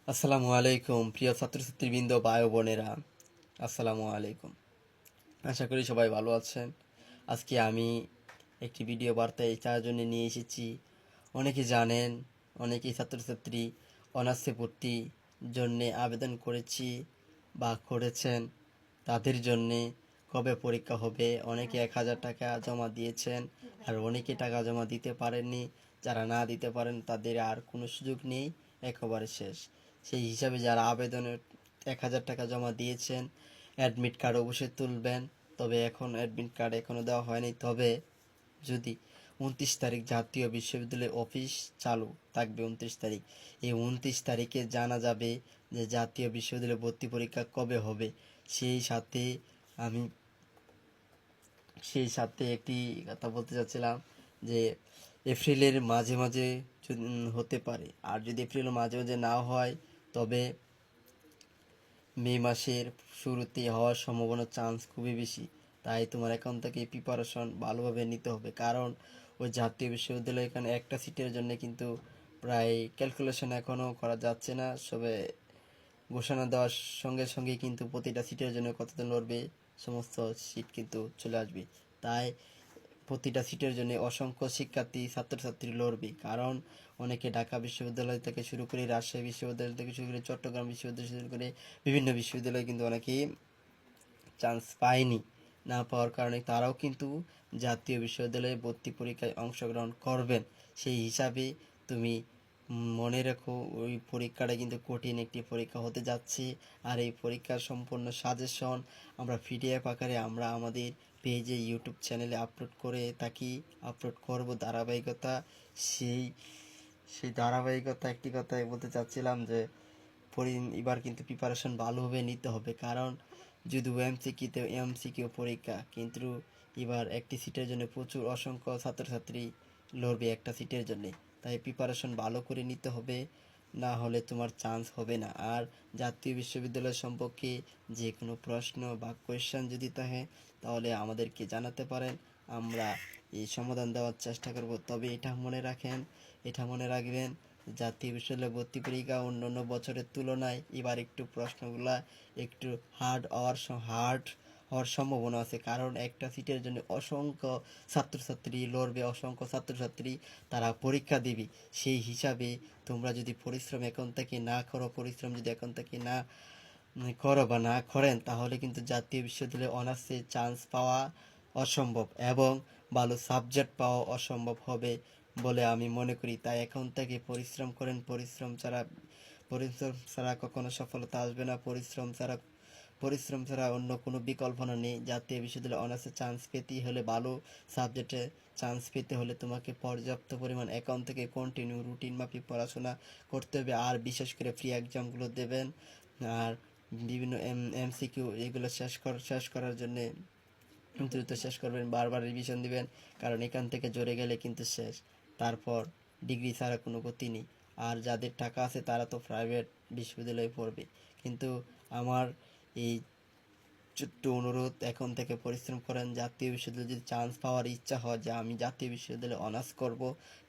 আসসালামু আলাইকুম প্রিয় ছাত্রছাত্রীবৃন্দ ভাই ও বোনেরা, আসসালামু আলাইকুম। আশা করি সবাই ভালো আছেন। আজকে আমি একটি ভিডিও বার্তা তার জন্য নিয়ে এসেছি। অনেকে জানেন, অনেকেই ছাত্রছাত্রী অনার্সে ভর্তি জন্যে আবেদন করেছি বা করেছেন, তাদের জন্যে কবে পরীক্ষা হবে। অনেকে 1,000 টাকা জমা দিয়েছেন, আর অনেকে টাকা জমা দিতে পারেননি। যারা না দিতে পারেন তাদের আর কোনো সুযোগ নেই, একেবারে শেষ। সেই হিসাবে যারা আবেদনের 1,000 টাকা জমা দিয়েছেন, অ্যাডমিট কার্ড অবশ্যই তুলবেন। তবে এখন অ্যাডমিট কার্ড এখনও দেওয়া হয়নি। তবে যদি 29 তারিখ জাতীয় বিশ্ববিদ্যালয় অফিস চালু থাকবে, 29 তারিখ, এই 29 তারিখে জানা যাবে যে জাতীয় বিশ্ববিদ্যালয় ভর্তি পরীক্ষা কবে হবে। সেই সাথে আমি একটি কথা বলতে চাচ্ছিলাম যে এপ্রিলের মাঝে মাঝে হতে পারে। আর যদি এপ্রিলের মাঝে মাঝে না হয়, তবে মে মাসের শুরুতে হওয়ার সম্ভাবনা চান্স খুবই বেশি। তাই তোমার এখন থেকে প্রিপারেশন ভালোভাবে নিতে হবে, কারণ ওই জাতীয় বিশ্ববিদ্যালয় এখানে একটা সিটের জন্য কিন্তু প্রায় ক্যালকুলেশন এখনও করা যাচ্ছে না। সবে ঘোষণা দেওয়ার সঙ্গে সঙ্গেই কিন্তু প্রতিটা সিটের জন্য কতজন লড়বে, সমস্ত সিট কিন্তু চলে আসবে। তাই প্রতিটা সিটের জন্য অসংখ্য শিক্ষার্থী ছাত্রছাত্রী লড়বে, কারণ অনেকে ঢাকা বিশ্ববিদ্যালয় থেকে শুরু করে, রাজশাহী বিশ্ববিদ্যালয় থেকে শুরু করে, চট্টগ্রাম বিশ্ববিদ্যালয় শুরু করে বিভিন্ন বিশ্ববিদ্যালয়ে কিন্তু অনেকেই চান্স পায়নি। না পাওয়ার কারণে তারাও কিন্তু জাতীয় বিশ্ববিদ্যালয়ে ভর্তি পরীক্ষায় অংশগ্রহণ করবেন। সেই হিসাবে তুমি মনে রেখো, ওই পরীক্ষাটা কিন্তু কঠিন একটি পরীক্ষা হতে যাচ্ছে। আর এই পরীক্ষার সম্পূর্ণ সাজেশন আমরা পিডিএফ আকারে আমরা আমাদের পেজে, ইউটিউব চ্যানেলে আপলোড করে থাকি, আপলোড করব ধারাবাহিকতা। সেই সেই ধারাবাহিকতা একটি কথাই বলতে চাচ্ছিলাম যে এবার কিন্তু প্রিপারেশন ভালোভাবে নিতে হবে, কারণ যদি এমসিকিউ পরীক্ষা, কিন্তু এবার একটি সিটের জন্য প্রচুর অসংখ্য ছাত্রছাত্রী লড়বে একটা সিটের জন্য। তাই প্রিপারেশন ভালো করে নিতে হবে, না হলে তোমার চান্স হবে না। আর জাতীয় বিশ্ববিদ্যালয় সম্পর্কে যে কোনো প্রশ্ন বা কোয়েশ্চেন যদি থাকে, তাহলে আমাদেরকে জানাতে পারেন, আমরা এই সমাধান দেওয়ার চেষ্টা করব। তবে এটা মনে রাখবেন, জাতীয় বিশ্ববিদ্যালয় ভর্তি পরীক্ষা অন্যান্য বছরের তুলনায় এবার একটু প্রশ্নগুলা একটু হার্ড হওয়ার সম্ভাবনা আছে, কারণ একটা সিটের জন্য অসংখ্য ছাত্রছাত্রী লড়বে, অসংখ্য ছাত্রছাত্রী তারা পরীক্ষা দেবে। সেই হিসাবে তোমরা যদি পরিশ্রম এখন থেকে না করো, বা না করেন, তাহলে কিন্তু জাতীয় বিশ্ববিদ্যালয়ে অনার্সে চান্স পাওয়া অসম্ভব এবং ভালো সাবজেক্ট পাওয়া অসম্ভব হবে বলে আমি মনে করি। তাই এখন থেকে পরিশ্রম করেন। পরিশ্রম ছাড়া কখনো সফলতা আসবে না। পরিশ্রম ছাড়া অন্য কোনো বিকল্প নেই। জাতীয় বিশ্ববিদ্যালয়ে অনার্সে চান্স পেতে হলে, ভালো সাবজেক্টে চান্স পেতে হলে তোমাকে পর্যাপ্ত পরিমাণ এখন থেকে কন্টিনিউ রুটিন মাফিক পড়াশোনা করতে হবে। আর বিশেষ করে ফ্রি এক্সামগুলো দেবেন, আর বিভিন্ন এমসিকিউ এগুলো শেষ করার জন্য দ্রুত শেষ করবেন, বারবার রিভিশন দিবেন, কারণ এখান থেকে জড়ে গেলে কিন্তু শেষ। তারপর ডিগ্রি ছাড়া কোনো গতি নেই। আর যাদের টাকা আছে তারা তো প্রাইভেট বিশ্ববিদ্যালয়ে পড়বে, কিন্তু আমার এই ছোট্ট অনুরোধ, এখন থেকে পরিশ্রম করেন। জাতীয় বিশ্ববিদ্যালয়ে যদি চান্স পাওয়ার ইচ্ছা হয় যে আমি জাতীয় বিশ্ববিদ্যালয়ে অনার্স করব,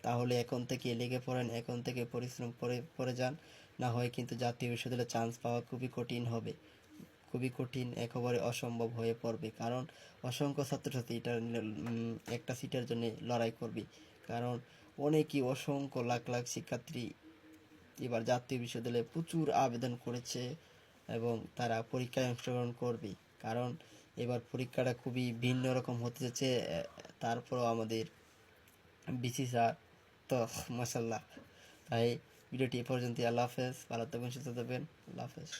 তাহলে এখন থেকে লেগে পড়েন, এখন থেকে পরিশ্রম করে যান। না হয় কিন্তু জাতীয় বিশ্ববিদ্যালয়ে চান্স পাওয়া খুবই কঠিন হবে, খুবই কঠিন, একেবারে অসম্ভব হয়ে পড়বে, কারণ অসংখ্য ছাত্রছাত্রী একটা সিটের জন্য লড়াই করবে। কারণ অনেকেই, অসংখ্য লাখ লাখ শিক্ষার্থী এবার জাতীয় বিশ্ববিদ্যালয়ে প্রচুর আবেদন করেছে এবং তারা পরীক্ষায় অংশগ্রহণ করবে, কারণ এবার পরীক্ষাটা খুবই ভিন্ন রকম হতে যাচ্ছে। তারপরও আমাদের বিসি স্যার তো মাসাল্লাহ। তাই ভিডিওটি এ পর্যন্ত। আল্লাহ হাফেজ, ভালো থাকবেন, সুস্থ থাকবেন, আল্লাহ হাফেজ।